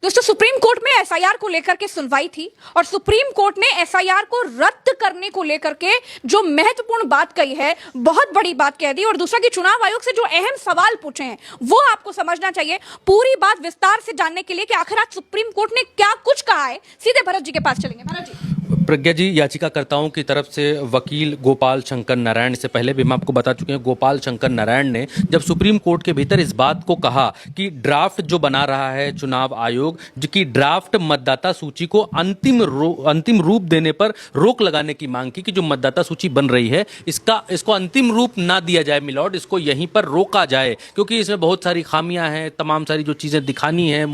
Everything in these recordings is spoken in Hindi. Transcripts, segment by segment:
दोस्तों, सुप्रीम कोर्ट में एसआईआर को लेकर के सुनवाई थी और सुप्रीम कोर्ट ने एसआईआर को रद्द करने को लेकर के जो महत्वपूर्ण बात कही है, बहुत बड़ी बात कह दी। और दूसरा कि चुनाव आयोग से जो अहम सवाल पूछे हैं वो आपको समझना चाहिए। पूरी बात विस्तार से जानने के लिए कि आखिर आज सुप्रीम कोर्ट ने क्या कुछ कहा है, सीधे भरत जी के पास चलेंगे। भरत जी। प्रज्ञा जी, याचिकाकर्ताओं की तरफ से वकील गोपाल शंकर नारायण, से पहले भी हम आपको बता चुके हैं, गोपाल शंकर नारायण ने जब सुप्रीम कोर्ट के भीतर इस बात को कहा कि ड्राफ्ट जो बना रहा है चुनाव आयोग, जो कि ड्राफ्ट मतदाता सूची को अंतिम रूप देने पर रोक लगाने की मांग की कि जो मतदाता सूची बन रही है इसको अंतिम रूप ना दिया जाए मिलॉर्ड, इसको यहीं पर रोका जाए क्योंकि इसमें बहुत सारी खामियां हैं, तमाम सारी जो चीज़ें दिखानी हैं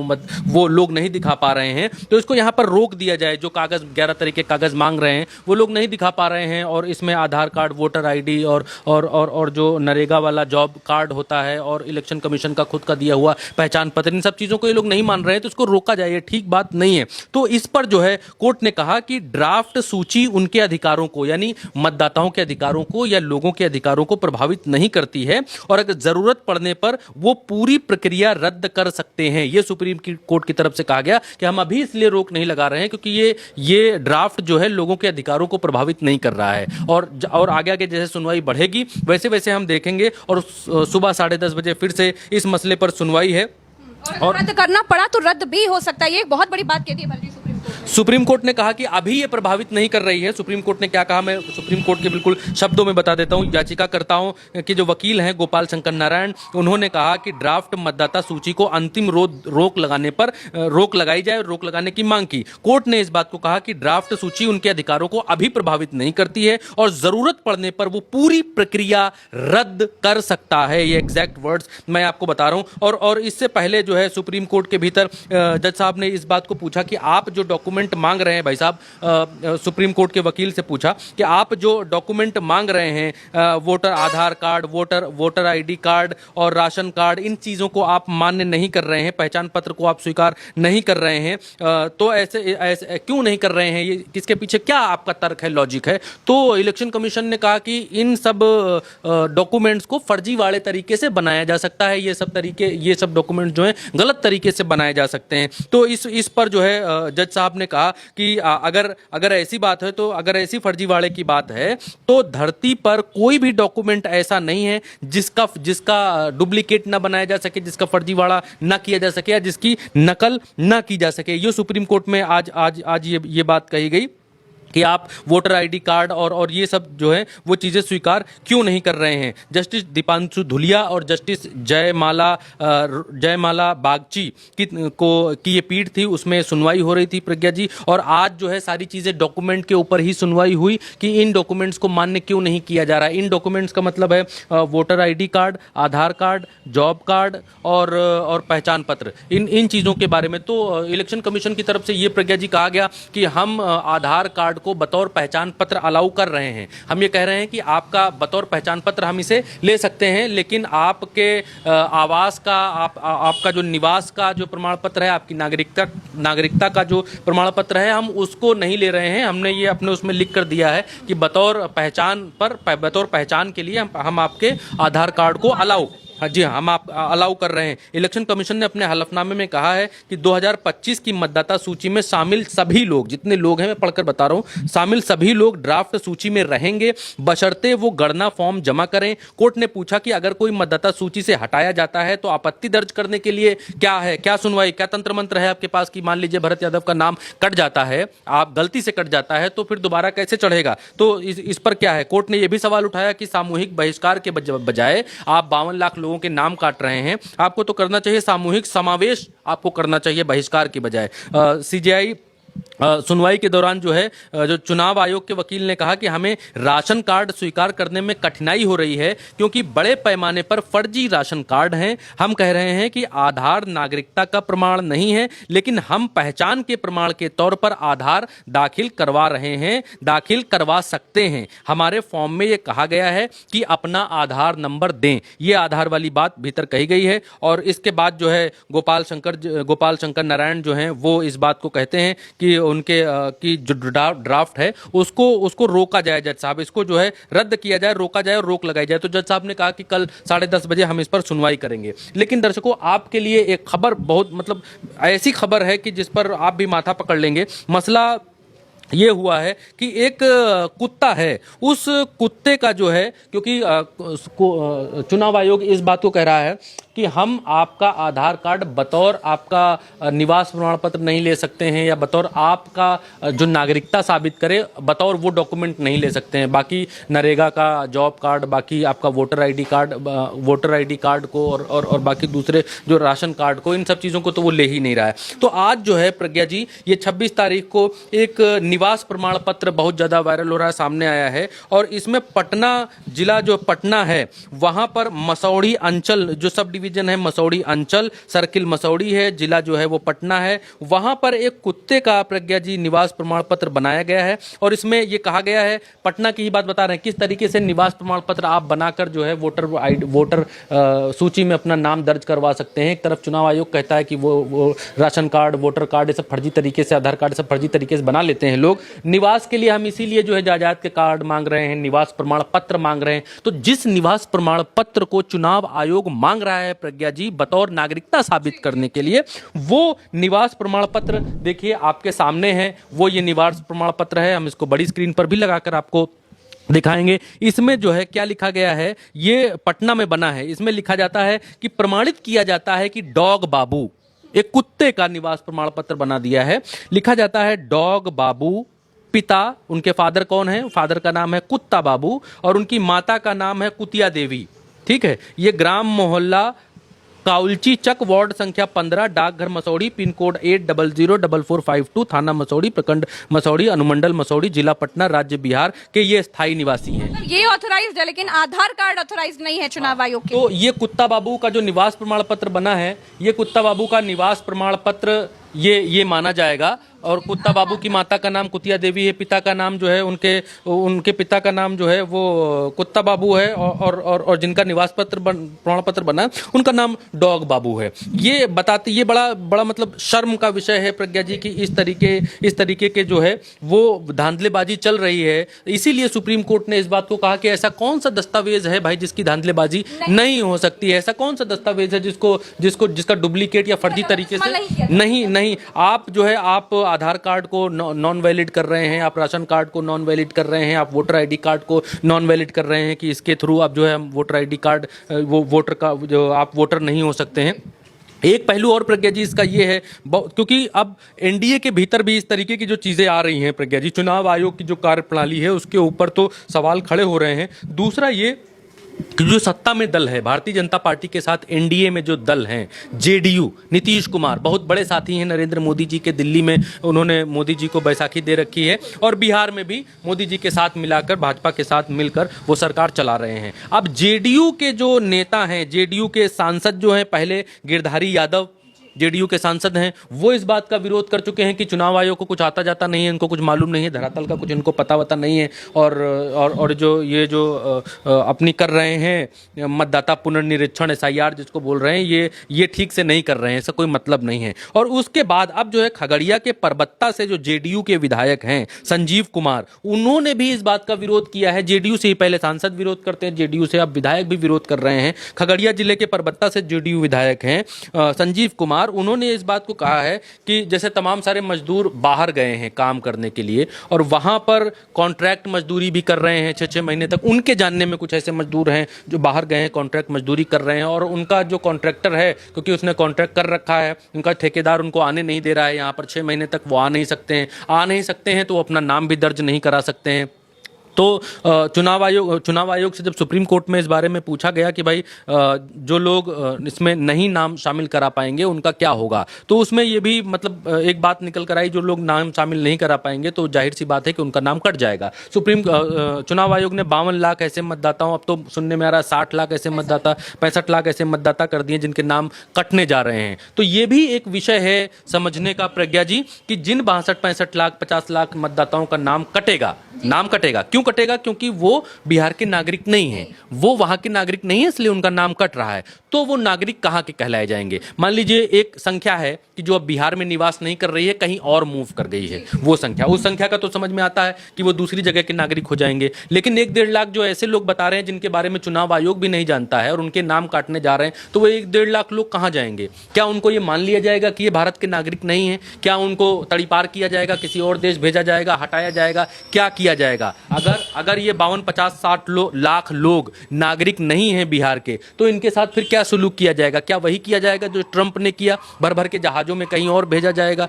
वो लोग नहीं दिखा पा रहे हैं, तो इसको यहाँ पर रोक दिया जाए। जो कागज़ 11 तरह के कागज़ मांग रहे हैं वो लोग नहीं दिखा पा रहे हैं, और इसमें आधार कार्ड, वोटर आईडी और जो नरेगा वाला जॉब कार्ड होता है और इलेक्शन कमीशन का खुद का दिया हुआ पहचान पत्र, इन सब चीज़ों को ये लोग नहीं मान रहे हैं, तो इसको रोका जाए, ये ठीक बात नहीं है। तो इस पर जो है कोर्ट ने कहा कि ड्राफ्ट सूची उनके अधिकारों को, यानी मतदाताओं के अधिकारों को या लोगों के अधिकारों को प्रभावित नहीं करती है, और अगर जरूरत पड़ने पर वो पूरी प्रक्रिया रद्द कर सकते हैं। ये सुप्रीम कोर्ट की तरफ से कहा गया कि हम अभी इसलिए रोक नहीं लगा रहे हैं क्योंकि ये ड्राफ्ट जो है लोगों के अधिकारों को प्रभावित नहीं कर रहा है, और आगे आगे जैसे सुनवाई बढ़ेगी वैसे वैसे हम देखेंगे, और सुबह 10:30 बजे फिर से इस मसले पर सुनवाई है। और रद्द करना पड़ा तो रद्द भी हो सकता है, ये बहुत बड़ी बात कहती है भरत जी सुप्रीम कोर्ट ने कहा कि अभी ये प्रभावित नहीं कर रही है। सुप्रीम कोर्ट ने क्या कहा, मैं सुप्रीम कोर्ट के बिल्कुल शब्दों में बता देता हूं। याचिकाकर्ताओं के जो वकील हैं गोपाल शंकर नारायण, उन्होंने कहा कि ड्राफ्ट मतदाता सूची को अंतिम रोक लगाने पर रोक लगाई जाए, रोक लगाने की मांग की। कोर्ट ने इस बात को कहा कि ड्राफ्ट सूची उनके अधिकारों को अभी प्रभावित नहीं करती है और जरूरत पड़ने पर वो पूरी प्रक्रिया रद्द कर सकता है। ये एग्जैक्ट वर्ड्स मैं आपको बता रहा हूं। और इससे पहले जो है सुप्रीम कोर्ट के भीतर जज साहब ने इस बात को पूछा कि आप जो डॉक्यूमेंट मांग रहे हैं, भाई साहब, सुप्रीम कोर्ट के वकील से पूछा कि आप जो डॉक्यूमेंट मांग रहे हैं, वोटर आधार कार्ड, वोटर आईडी कार्ड और राशन कार्ड, इन चीज़ों को आप मान्य नहीं कर रहे हैं, पहचान पत्र को आप स्वीकार नहीं कर रहे हैं, तो ऐसे क्यों नहीं कर रहे हैं, ये किसके पीछे क्या आपका तर्क है, लॉजिक है? तो इलेक्शन कमीशन ने कहा कि इन सब डॉक्यूमेंट्स को फर्जीवाड़े तरीके से बनाया जा सकता है, ये सब डॉक्यूमेंट जो हैं गलत तरीके से बनाए जा सकते हैं। तो इस पर जो है जज साहब ने कहा कि अगर ऐसी बात है, तो अगर ऐसी फर्जीवाड़े की बात है तो धरती पर कोई भी डॉक्यूमेंट ऐसा नहीं है जिसका डुप्लीकेट ना बनाया जा सके, जिसका फर्जीवाड़ा ना किया जा सके या जिसकी नकल ना की जा सके। ये सुप्रीम कोर्ट में आज ये बात कही गई कि आप वोटर आईडी कार्ड और ये सब जो है वो चीज़ें स्वीकार क्यों नहीं कर रहे हैं। जस्टिस दीपांशु धुलिया और जस्टिस जयमाला बागची की ये पीठ थी, उसमें सुनवाई हो रही थी, प्रज्ञा जी। और आज जो है सारी चीज़ें डॉक्यूमेंट के ऊपर ही सुनवाई हुई कि इन डॉक्यूमेंट्स को मान्य क्यों नहीं किया जा रहा है। इन डॉक्यूमेंट्स का मतलब है वोटर आईडी कार्ड, आधार कार्ड, जॉब कार्ड और पहचान पत्र, इन चीज़ों के बारे में। तो इलेक्शन कमीशन की तरफ से ये, प्रज्ञा जी, कहा गया कि हम आधार कार्ड को बतौर पहचान पत्र अलाउ कर रहे हैं। हम ये कह रहे हैं कि आपका बतौर पहचान पत्र हम इसे ले सकते हैं, लेकिन आपके आवास का, आपका जो निवास का जो प्रमाण पत्र है, आपकी नागरिकता का जो प्रमाण पत्र है, हम उसको नहीं ले रहे हैं। हमने ये अपने उसमें लिख कर दिया है कि बतौर पहचान के लिए हम आपके आधार कार्ड को अलाउ, हाँ जी, हम आप अलाउ कर रहे हैं। इलेक्शन कमीशन ने अपने हलफनामे में कहा है कि 2025 की मतदाता सूची में शामिल सभी लोग, जितने लोग हैं मैं पढ़कर बता रहा हूं, शामिल सभी लोग ड्राफ्ट सूची में रहेंगे बशर्ते वो गणना फॉर्म जमा करें। कोर्ट ने पूछा कि अगर कोई मतदाता सूची से हटाया जाता है तो आपत्ति दर्ज करने के लिए क्या सुनवाई, क्या तंत्र मंत्र है आपके पास कि मान लीजिए भरत यादव का नाम कट जाता है, आप गलती से कट जाता है, तो फिर दोबारा कैसे चढ़ेगा? तो इस पर क्या है? कोर्ट ने यह भी सवाल उठाया कि सामूहिक बहिष्कार के बजाय आप 52 लाख लोगों के नाम काट रहे हैं, आपको तो करना चाहिए सामूहिक समावेश, आपको करना चाहिए बहिष्कार की बजाय। सीजेआई सुनवाई के दौरान जो है जो चुनाव आयोग के वकील ने कहा कि हमें राशन कार्ड स्वीकार करने में कठिनाई हो रही है क्योंकि बड़े पैमाने पर फर्जी राशन कार्ड हैं। हम कह रहे हैं कि आधार नागरिकता का प्रमाण नहीं है, लेकिन हम पहचान के प्रमाण के तौर पर आधार दाखिल करवा रहे हैं, दाखिल करवा सकते हैं। हमारे फॉर्म में ये कहा गया है कि अपना आधार नंबर दें, ये आधार वाली बात भीतर कही गई है। और इसके बाद जो है गोपाल शंकर नारायण जो हैं वो इस बात को कहते हैं कि उनके की जो ड्राफ्ट है उसको रोका जाए। जज साहब, इसको जो है रद्द किया जाए, रोका जाए और रोक लगाई जाए। तो जज साहब ने कहा कि कल 10:30 बजे हम इस पर सुनवाई करेंगे। लेकिन दर्शकों, आपके लिए एक खबर, बहुत मतलब ऐसी खबर है कि जिस पर आप भी माथा पकड़ लेंगे। मसला ये हुआ है कि एक कुत्ता है, उस कुत्ते का जो है, क्योंकि चुनाव आयोग इस बात को कह रहा है कि हम आपका आधार कार्ड बतौर आपका निवास प्रमाण पत्र नहीं ले सकते हैं, या बतौर आपका जो नागरिकता साबित करे बतौर वो डॉक्यूमेंट नहीं ले सकते हैं। बाकी नरेगा का जॉब कार्ड, बाकी आपका वोटर आईडी कार्ड को और बाकी दूसरे जो राशन कार्ड को, इन सब चीज़ों को तो वो ले ही नहीं रहा है। तो आज जो है प्रज्ञा जी, ये 26 तारीख को एक निवास प्रमाण पत्र बहुत ज़्यादा वायरल हो रहा है, सामने आया है। और इसमें पटना जिला जो पटना है, वहाँ पर मसौड़ी अंचल जो सब डिवीजन है, मसौड़ी अंचल सर्किल मसौड़ी है, जिला जो है वो पटना है। वहां पर एक कुत्ते का प्रज्ञा जी निवास प्रमाण पत्र बनाया गया है। और इसमें ये कहा गया है, पटना की ही बात बता रहे हैं, किस तरीके से निवास प्रमाण पत्र आप बनाकर जो है वोटर सूची में अपना नाम दर्ज करवा सकते हैं। एक तरफ चुनाव आयोग कहता है कि वो राशन कार्ड, वोटर कार्ड, ये सब फर्जी तरीके से, आधार कार्ड सब फर्जी तरीके से बना लेते हैं लोग। निवास के लिए हम इसीलिए जो है जायदाद के कार्ड मांग रहे हैं, निवास प्रमाण पत्र मांग रहे हैं। तो जिस निवास प्रमाण पत्र को चुनाव आयोग मांग रहा है प्रज्ञा जी बतौर नागरिकता साबित करने के लिए, वो निवास प्रमाण पत्र देखिए आपके सामने है। वो ये निवास प्रमाण पत्र है, हम इसको बड़ी स्क्रीन पर भी लगाकर आपको दिखाएंगे। इसमें जो है क्या लिखा गया है, ये पटना में बना है। इसमें लिखा जाता है कि प्रमाणित किया जाता है कि डॉग बाबू, एक कुत्ते का निवास प्रमाण पत्र बना दिया है। लिखा जाता है डॉग बाबू, पिता, उनके फादर कौन है, फादर का नाम है कुत्ता बाबू और उनकी माता का नाम है कुतिया देवी। ठीक है, ये ग्राम मोहल्ला काउलची चक, वार्ड संख्या 15, डाकघर मसौड़ी, पिन कोड 800452, थाना मसौड़ी, प्रखंड मसौड़ी, अनुमंडल मसौड़ी, जिला पटना, राज्य बिहार के ये स्थायी निवासी हैं। ये ऑथराइज्ड है, लेकिन आधार कार्ड ऑथराइज्ड नहीं है चुनाव आयोग के। तो ये कुत्ता बाबू का जो निवास प्रमाण पत्र बना है, ये कुत्ता बाबू का निवास प्रमाण पत्र ये माना जाएगा। और कुत्ता बाबू की माता का नाम कुतिया देवी है, पिता का नाम जो है उनके पिता का नाम जो है वो कुत्ता बाबू है, और जिनका निवास पत्र प्रमाण पत्र बना है उनका नाम डॉग बाबू है। ये बताते, ये बड़ा मतलब शर्म का विषय है प्रज्ञा जी की इस तरीके के जो है वो धांधलेबाजी चल रही है। इसीलिए सुप्रीम कोर्ट ने इस बात को कहा कि ऐसा कौन सा दस्तावेज है भाई जिसकी धांधलेबाजी नहीं हो सकती है। ऐसा कौन सा दस्तावेज है जिसका डुप्लीकेट या फर्जी तरीके से नहीं, आप जो है आप आधार कार्ड को नॉन वैलिड कर रहे हैं, आप राशन कार्ड को नॉन वैलिड कर रहे हैं, आप वोटर आईडी कार्ड को नॉन वैलिड कर रहे हैं कि इसके थ्रू आप जो है वोटर आईडी कार्ड, वो वोटर का जो आप वोटर नहीं हो सकते हैं। एक पहलू और प्रज्ञा जी इसका ये है, क्योंकि अब एनडीए के भीतर भी इस तरीके की जो चीज़ें आ रही हैं प्रज्ञा जी, चुनाव आयोग की जो कार्यप्रणाली है उसके ऊपर तो सवाल खड़े हो रहे हैं। दूसरा ये कि जो सत्ता में दल है, भारतीय जनता पार्टी के साथ एनडीए में जो दल हैं, जेडीयू, नीतीश कुमार बहुत बड़े साथी हैं नरेंद्र मोदी जी के। दिल्ली में उन्होंने मोदी जी को बैसाखी दे रखी है और बिहार में भी मोदी जी के साथ मिलाकर, भाजपा के साथ मिलकर वो सरकार चला रहे हैं। अब जेडीयू के जो नेता हैं, जेडीयू के सांसद जो हैं, पहले गिरधारी यादव जेडीयू के सांसद हैं, वो इस बात का विरोध कर चुके हैं कि चुनाव आयोग को कुछ आता जाता नहीं है, इनको कुछ मालूम नहीं है, धरातल का कुछ इनको पता वता नहीं है। और जो अपनी कर रहे हैं मतदाता पुनर्निरीक्षण एसआईआर जिसको बोल रहे हैं, ये ठीक से नहीं कर रहे हैं, ऐसा कोई मतलब नहीं है। और उसके बाद अब जो है खगड़िया के परबत्ता से जो जेडीयू के विधायक हैं संजीव कुमार, उन्होंने भी इस बात का विरोध किया है। जेडीयू से ही पहले सांसद विरोध करते हैं, जेडीयू से अब विधायक भी विरोध कर रहे हैं। खगड़िया जिले के परबत्ता से जेडीयू विधायक हैं संजीव कुमार, उन्होंने इस बात को कहा है कि जैसे तमाम सारे मजदूर बाहर गए हैं काम करने के लिए और वहां पर कॉन्ट्रैक्ट मजदूरी भी कर रहे हैं 6-6 महीने तक। उनके जानने में कुछ ऐसे मजदूर हैं जो बाहर गए हैं, कॉन्ट्रैक्ट मजदूरी कर रहे हैं, और उनका जो कॉन्ट्रैक्टर है, क्योंकि उसने कॉन्ट्रैक्ट कर रखा है, उनका ठेकेदार उनको आने नहीं दे रहा है यहाँ पर 6 महीने तक, वो आ नहीं सकते हैं तो वो अपना नाम भी दर्ज नहीं करा सकते हैं। तो चुनाव आयोग से जब सुप्रीम कोर्ट में इस बारे में पूछा गया कि भाई जो लोग इसमें नहीं नाम शामिल करा पाएंगे उनका क्या होगा, तो उसमें ये भी मतलब एक बात निकल कर आई, जो लोग नाम शामिल नहीं करा पाएंगे तो जाहिर सी बात है कि उनका नाम कट जाएगा। चुनाव आयोग ने 52 लाख ऐसे मतदाताओं, अब तो सुनने में आ रहा है 60 लाख ऐसे मतदाता, 65 लाख ऐसे मतदाता कर दिए जिनके नाम कटने जा रहे हैं। तो ये भी एक विषय है समझने का प्रज्ञा जी कि जिन 62-65 लाख 50 लाख मतदाताओं का नाम कटेगा, क्यों कटेगा? क्योंकि वो बिहार के नागरिक नहीं है, वो वहां के नागरिक नहीं है, इसलिए उनका नाम कट रहा है। तो वो नागरिक कहाँ के कहलाए जाएंगे? मान लीजिए एक संख्या है कि जो अब बिहार में निवास नहीं कर रही है, कहीं और मूव कर गई है, वो संख्या, उस संख्या का तो समझ में आता है कि वो दूसरी जगह के नागरिक हो जाएंगे। लेकिन 1-1.5 लाख जो ऐसे लोग बता रहे हैं जिनके बारे में चुनाव आयोग भी नहीं जानता है और उनके नाम काटने जा रहे हैं, तो वो 1-1.5 लाख लोग कहाँ जाएंगे? क्या उनको ये मान लिया जाएगा कि ये भारत के नागरिक नहीं है? क्या उनको तड़ीपार किया जाएगा, किसी और देश भेजा जाएगा, हटाया जाएगा, क्या किया जाएगा? अगर ये 52, 50, 60 लाख लोग नागरिक नहीं हैं बिहार के, तो इनके साथ फिर क्या सुलूक किया जाएगा? क्या वही किया जाएगा जो ट्रंप ने किया, भर भर के जहाजों में कहीं और भेजा जाएगा?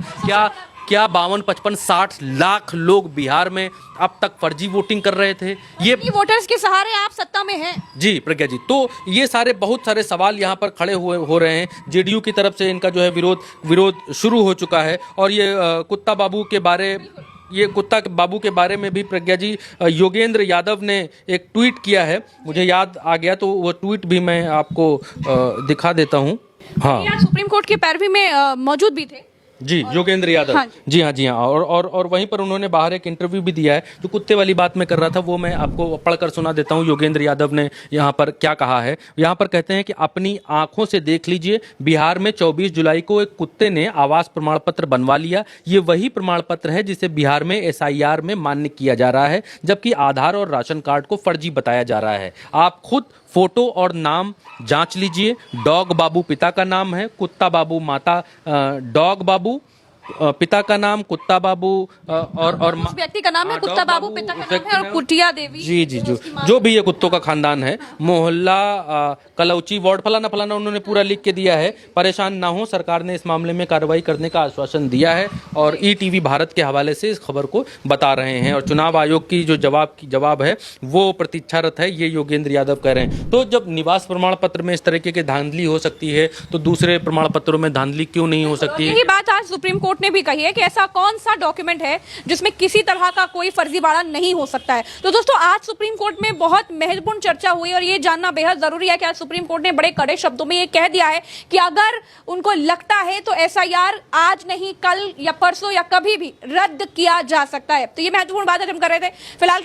क्या 52, 55, 60 लाख लोग बिहार में अब तक फर्जी वोटिंग कर रहे थे? ये वोटर्स के सहारे आप सत्ता में हैं। जी प्रज्ञा जी, तो ये बहुत सारे सवाल यहाँ पर खड़े हो रहे हैं। जेडीयू की तरफ से इनका जो है विरोध शुरू हो चुका है। और ये कुत्ता बाबू के बारे में भी प्रज्ञा जी, योगेंद्र यादव ने एक ट्वीट किया है, मुझे याद आ गया, तो वो ट्वीट भी मैं आपको दिखा देता हूँ। हाँ, आज सुप्रीम कोर्ट की पैरवी में मौजूद भी थे जी, योगेंद्र यादव। हाँ। जी हाँ। और वहीं पर उन्होंने बाहर एक इंटरव्यू भी दिया है। जो कुत्ते वाली बात मैं कर रहा था वो मैं आपको पढ़कर सुना देता हूँ। योगेंद्र यादव ने यहाँ पर क्या कहा है। यहाँ पर कहते हैं कि अपनी आंखों से देख लीजिए, बिहार में 24 जुलाई को एक कुत्ते ने आवास प्रमाण पत्र बनवा लिया। ये वही प्रमाण पत्र है जिसे बिहार में SIR में मान्य किया जा रहा है, जबकि आधार और राशन कार्ड को फर्जी बताया जा रहा है। आप खुद फोटो और नाम जांच लीजिए। डॉग बाबू पिता का नाम है, कुत्ता बाबू माता, डॉग बाबू पिता का नाम, कुत्ता बाबू और उस व्यक्ति का नाम है कुत्ता बाबू, पिता का नाम है और कुटिया देवी। जी जो भी ये कुत्तों का खानदान है, मोहल्ला कलौची वार्ड फलाना फलाना उन्होंने पूरा लिख के दिया है। परेशान ना हो, सरकार ने इस मामले में कार्रवाई करने का आश्वासन दिया है और ETV भारत के हवाले से इस खबर को बता रहे हैं। और चुनाव आयोग की जो जवाब है वो प्रतीक्षारत है, ये योगेंद्र यादव कह रहे हैं। तो जब निवास प्रमाण पत्र में इस तरीके की धांधली हो सकती है, तो दूसरे प्रमाण पत्रों में धांधली क्यों नहीं हो सकती? यही बात आज सुप्रीम कोर्ट ने भी कही है कि ऐसा कौन सा डॉक्यूमेंट है जिसमें किसी तरह का कोई फर्जीवाड़ा नहीं हो सकता है। तो दोस्तों, आज सुप्रीम कोर्ट में बहुत महत्वपूर्ण चर्चा हुई और ये जानना बेहद जरूरी है कि आज सुप्रीम कोर्ट ने बड़े कड़े शब्दों में ये कह दिया है कि अगर उनको लगता है तो SIR आज नहीं, कल या परसों या कभी भी रद्द किया जा सकता है। तो ये महत्वपूर्ण बात हम कर रहे थे। फिलहाल